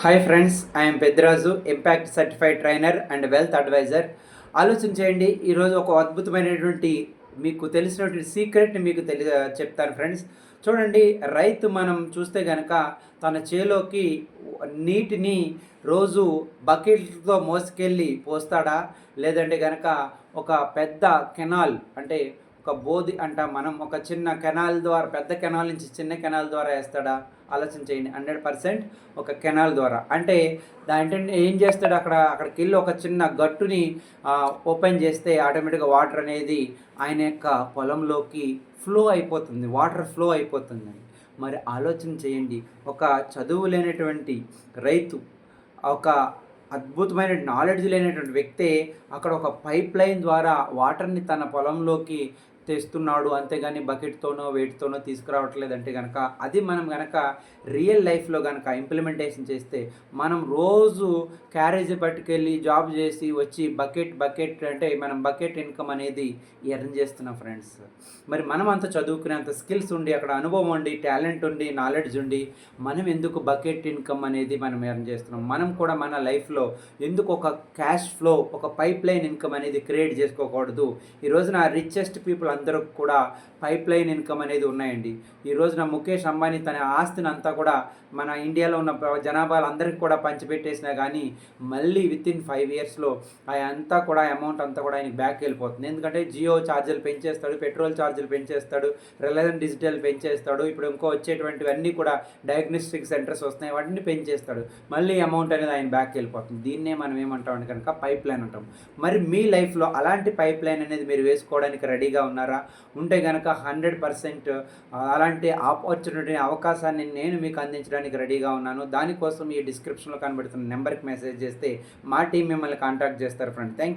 Hi friends, I'm Peddiraju, impact certified trainer and wealth adviser. ఆలోచన చేయండి. ఈరోజు ఒక అద్భుతమైనటువంటి మీకు తెలిసినటువంటి సీక్రెట్ని మీకు చెప్తాను ఫ్రెండ్స్. చూడండి, రైతు మనం చూస్తే గనక తన చేలోకి నీటిని రోజు బకెట్లతో మోసుకెళ్ళి పోస్తాడా, లేదంటే గనక ఒక పెద్ద కెనాల్ అంటే ఒక బోధి అంటాం మనం, ఒక చిన్న కెనాల్ ద్వారా, పెద్ద కెనాల్ నుంచి చిన్న కెనాల్ ద్వారా వేస్తాడా? ఆలోచన చేయండి. 100% ఒక కెనాల్ ద్వారా. అంటే దాంట్లో ఏం చేస్తాడు, అక్కడికి వెళ్ళి ఒక చిన్న గట్టుని ఓపెన్ చేస్తే ఆటోమేటిక్గా వాటర్ అనేది ఆయన యొక్క పొలంలోకి ఫ్లో అయిపోతుంది, వాటర్ ఫ్లో అయిపోతుందండి. మరి ఆలోచన చేయండి, ఒక చదువు లేనటువంటి రైతు, ఒక అద్భుతమైన నాలెడ్జ్ లేనటువంటి వ్యక్తే అక్కడ ఒక పైప్ లైన్ ద్వారా వాటర్ని తన పొలంలోకి తెస్తున్నాడు. అంతేగాని బకెట్తోనో వేటితోనో తీసుకురావట్లేదంటే కనుక, అది మనం కనుక రియల్ లైఫ్లో కనుక ఇంప్లిమెంటేషన్ చేస్తే, మనం రోజు క్యారేజ్ పట్టుకెళ్ళి జాబ్ చేసి వచ్చి బకెట్ అంటే మనం బకెట్ ఇన్కమ్ అనేది ఎర్న్ చేస్తున్నాం ఫ్రెండ్స్. మరి మనం అంత చదువుకునే అంత స్కిల్స్ ఉండి, అక్కడ అనుభవం ఉండి, టాలెంట్ ఉండి, నాలెడ్జ్ ఉండి, మనం ఎందుకు బకెట్ ఇన్కమ్ అనేది మనం ఎర్న్ చేస్తున్నాం? మనం కూడా మన లైఫ్లో ఎందుకు ఒక క్యాష్ ఫ్లో, ఒక పైప్ లైన్ ఇన్కమ్ అనేది క్రియేట్ చేసుకోకూడదు? ఈ రోజున రిచెస్ట్ పీపుల్ అందరూ కూడా పైప్ లైన్ ఇన్కమ్ అనేది ఉన్నాయండి. ఈ రోజున ముఖేష్ అంబానీ తన ఆస్తిని అంతా కూడా మన ఇండియాలో ఉన్న జనాభాలందరికీ కూడా పంచిపెట్టేసినా కానీ మళ్ళీ వితిన్ 5 ఇయర్స్లో అంతా కూడా అమౌంట్ అంతా కూడా ఆయనకి బ్యాక్ వెళ్ళిపోతుంది. ఎందుకంటే జియో ఛార్జీలు పెంచేస్తాడు, పెట్రోల్ ఛార్జీలు పెంచేస్తాడు, రిలయన్స్ డిజిటల్ పెంచేస్తాడు, ఇప్పుడు ఇంకో వచ్చేటువంటివన్నీ కూడా డయాగ్నోస్టిక్ సెంటర్స్ వస్తున్నాయి, వాటిని పెంచేస్తాడు. మళ్ళీ అమౌంట్ అనేది ఆయన బ్యాక్ వెళ్ళిపోతుంది. దీన్నే మనం ఏమంటామంటే కనుక పైప్ లైన్ అంటాం. మరి మీ లైఫ్లో అలాంటి పైప్ లైన్ అనేది మీరు వేసుకోవడానికి రెడీగా ఉన్నారా? ఉంటే కనుక 100% అలాంటి అవకాశాన్ని నేను మీకు అందించడానికి రెడీగా ఉన్నాను. దానికోసం ఈ డిస్క్రిప్షన్లో కనబడుతున్న నెంబర్కి మెసేజ్ చేస్తే మా టీం మిమ్మల్ని కాంటాక్ట్ చేస్తారు ఫ్రెండ్. థ్యాంక్